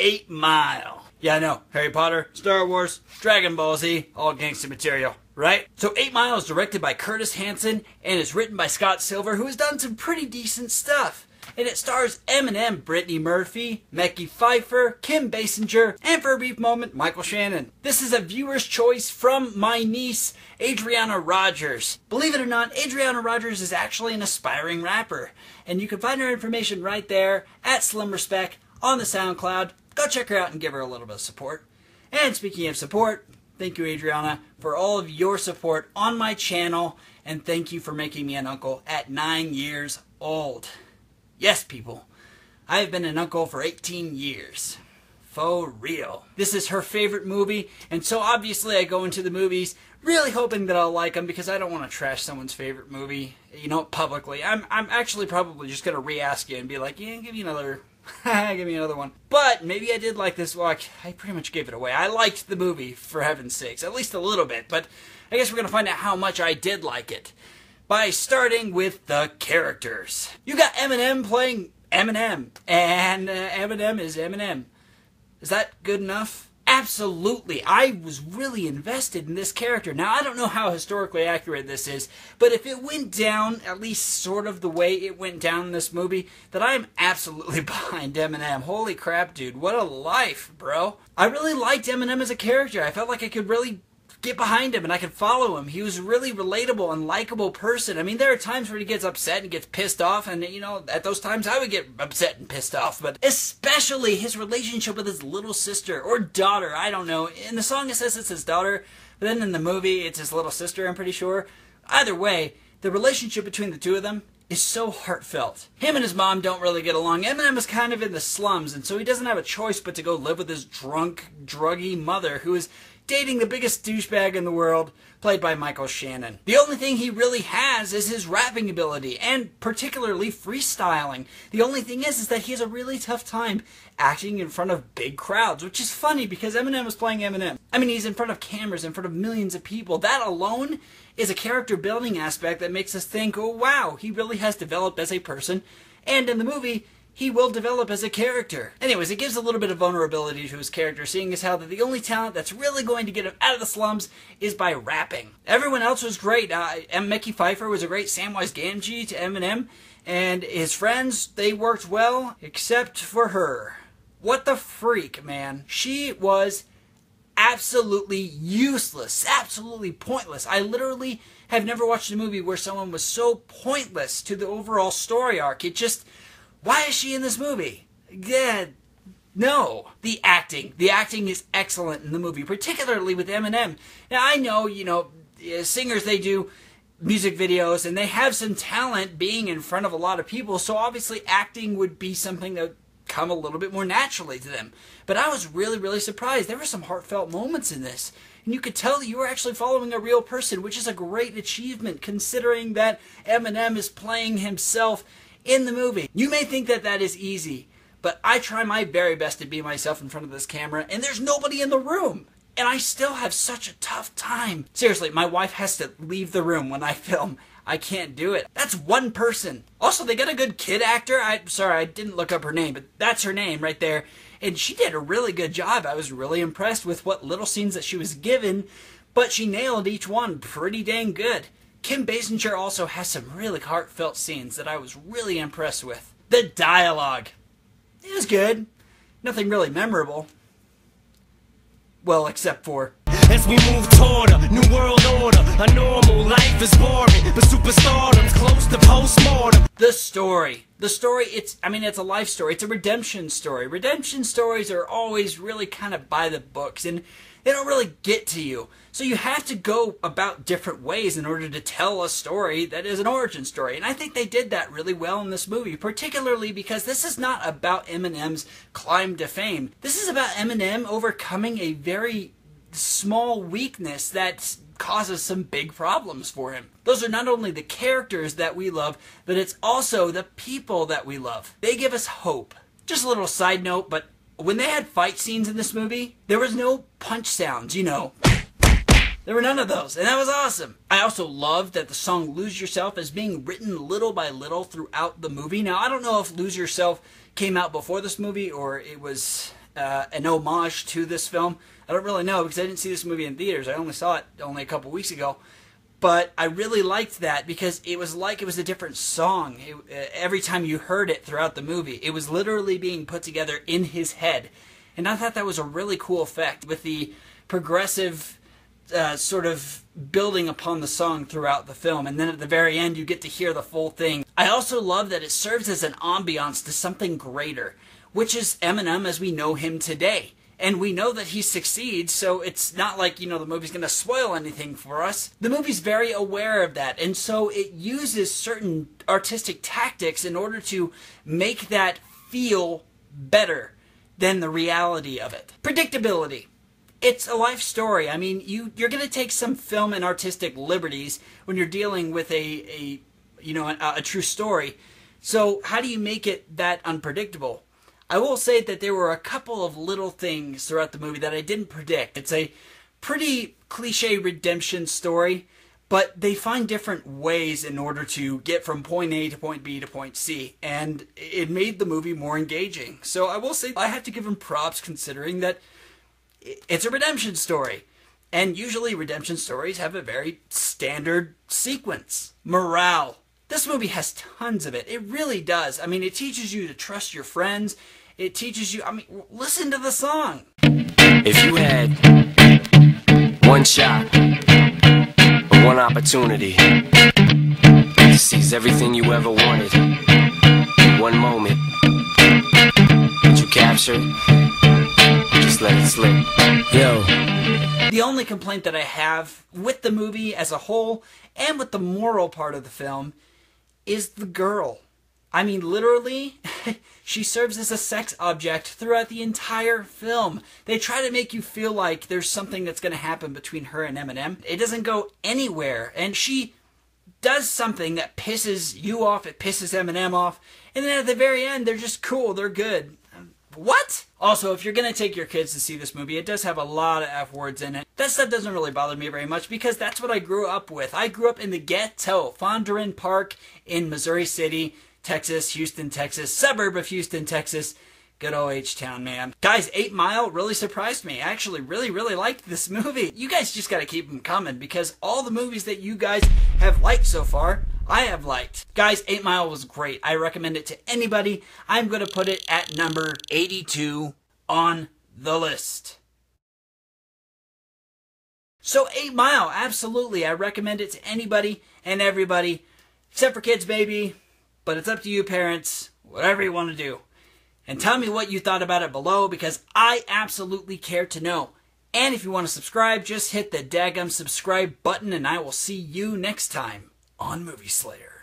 8 Mile. Yeah, I know. Harry Potter, Star Wars, Dragon Ball Z, all gangster material, right? So 8 Mile is directed by Curtis Hanson and is written by Scott Silver, who has done some pretty decent stuff. And it stars Eminem, Brittany Murphy, Mekhi Phifer, Kim Basinger, and for a brief moment, Michael Shannon. This is a viewer's choice from my niece, Adriana Rogers. Believe it or not, Adriana Rogers is actually an aspiring rapper. And you can find her information right there at Slim Respect on the SoundCloud. Go check her out and give her a little bit of support. And speaking of support, thank you, Adriana, for all of your support on my channel. And thank you for making me an uncle at 9 years old. Yes, people, I have been an uncle for 18 years. For real. This is her favorite movie, and so obviously I go into the movies really hoping that I'll like them because I don't want to trash someone's favorite movie, you know, publicly. I'm actually probably just going to re-ask you and be like, yeah, give me another one. But maybe I did like this. Well, I pretty much gave it away. I liked the movie, for heaven's sakes, at least a little bit, but I guess we're going to find out how much I did like it by starting with the characters. You got Eminem playing Eminem, and Eminem is Eminem. Is that good enough? Absolutely. I was really invested in this character. Now, I don't know how historically accurate this is, but if it went down, at least sort of the way it went down in this movie, then I am absolutely behind Eminem. Holy crap, dude. What a life, bro. I really liked Eminem as a character. I felt like I could really get behind him and I could follow him. He was a really relatable and likable person. I mean, there are times where he gets upset and gets pissed off, and, you know, at those times I would get upset and pissed off, but especially his relationship with his little sister or daughter. I don't know. In the song it says it's his daughter, but then in the movie it's his little sister, I'm pretty sure. Either way, the relationship between the two of them is so heartfelt. Him and his mom don't really get along. Eminem is kind of in the slums, and so he doesn't have a choice but to go live with his drunk, druggy mother, who is dating the biggest douchebag in the world, played by Michael Shannon. The only thing he really has is his rapping ability, and particularly freestyling. The only thing is that he has a really tough time acting in front of big crowds, which is funny because Eminem is playing Eminem. I mean, he's in front of cameras, in front of millions of people. That alone is a character building aspect that makes us think, oh wow, he really has developed as a person, and in the movie, he will develop as a character. Anyways, it gives a little bit of vulnerability to his character, seeing as how that the only talent that's really going to get him out of the slums is by rapping. Everyone else was great. Mekhi Phifer was a great Samwise Gamgee to Eminem, and his friends, they worked well, except for her. What the freak, man. She was absolutely useless, absolutely pointless. I literally have never watched a movie where someone was so pointless to the overall story arc. It just... Why is she in this movie? Yeah, no. The acting is excellent in the movie, particularly with Eminem. Now, I know, you know, singers, they do music videos, and they have some talent being in front of a lot of people, so obviously acting would be something that would come a little bit more naturally to them. But I was really, really surprised. There were some heartfelt moments in this. And you could tell that you were actually following a real person, which is a great achievement, considering that Eminem is playing himself in the movie. You may think that that is easy, but I try my very best to be myself in front of this camera, and there's nobody in the room. And I still have such a tough time. Seriously, my wife has to leave the room when I film. I can't do it. That's one person. Also, they got a good kid actor. Sorry, I didn't look up her name, but that's her name right there. And she did a really good job. I was really impressed with what little scenes that she was given, but she nailed each one pretty dang good. Kim Basinger also has some really heartfelt scenes that I was really impressed with. The dialogue. It was good. Nothing really memorable. Well, except for... As we move toward a new world order, a normal life is boring, but superstardom's close to postmortem. The story. The story, it's a life story. It's a redemption story. Redemption stories are always really kind of by the books, and they don't really get to you. So you have to go about different ways in order to tell a story that is an origin story. And I think they did that really well in this movie, particularly because this is not about Eminem's climb to fame. This is about Eminem overcoming a very small weakness that causes some big problems for him. Those are not only the characters that we love, but it's also the people that we love. They give us hope. Just a little side note, but when they had fight scenes in this movie, there was no punch sounds, you know. There were none of those, and that was awesome. I also loved that the song Lose Yourself is being written little by little throughout the movie. Now, I don't know if Lose Yourself came out before this movie or it was an homage to this film. I don't really know because I didn't see this movie in theaters. I only saw it only a couple weeks ago. But I really liked that because it was like it was a different song. Every time you heard it throughout the movie, it was literally being put together in his head. And I thought that was a really cool effect with the progressive sort of building upon the song throughout the film. And then at the very end, you get to hear the full thing. I also love that it serves as an ambiance to something greater, which is Eminem as we know him today. And we know that he succeeds, so it's not like, the movie's going to spoil anything for us. The movie's very aware of that, and so it uses certain artistic tactics in order to make that feel better than the reality of it. Predictability. It's a life story. I mean, you're going to take some film and artistic liberties when you're dealing with a true story. So how do you make it that unpredictable? I will say that there were a couple of little things throughout the movie that I didn't predict. It's a pretty cliche redemption story, but they find different ways in order to get from point A to point B to point C, and it made the movie more engaging. So I will say I have to give them props considering that it's a redemption story. And usually redemption stories have a very standard sequence. Morale. This movie has tons of it. It really does. I mean, it teaches you to trust your friends. It teaches you, listen to the song. If you had one shot, or one opportunity to seize everything you ever wanted, one moment, did you capture it? Just let it slip. Yo. The only complaint that I have with the movie as a whole, and with the moral part of the film, is the girl. I mean, literally, she serves as a sex object throughout the entire film. They try to make you feel like there's something that's going to happen between her and Eminem. It doesn't go anywhere, and she does something that pisses you off, it pisses Eminem off, and then at the very end, they're just cool, they're good. What? Also, if you're going to take your kids to see this movie, it does have a lot of F-words in it. That stuff doesn't really bother me very much because that's what I grew up with. I grew up in the ghetto, Fondren Park in Missouri City, Texas, Houston, Texas, suburb of Houston, Texas. Good old H-Town, man. Guys, 8 Mile really surprised me. I actually really, really liked this movie. You guys just got to keep them coming because all the movies that you guys have liked so far, I have liked. Guys, 8 Mile was great. I recommend it to anybody. I'm going to put it at number 82 on the list. So 8 Mile, absolutely. I recommend it to anybody and everybody, except for kids, maybe. But it's up to you, parents. Whatever you want to do. And tell me what you thought about it below because I absolutely care to know. And if you want to subscribe, just hit the daggum subscribe button and I will see you next time on MovieSlayer.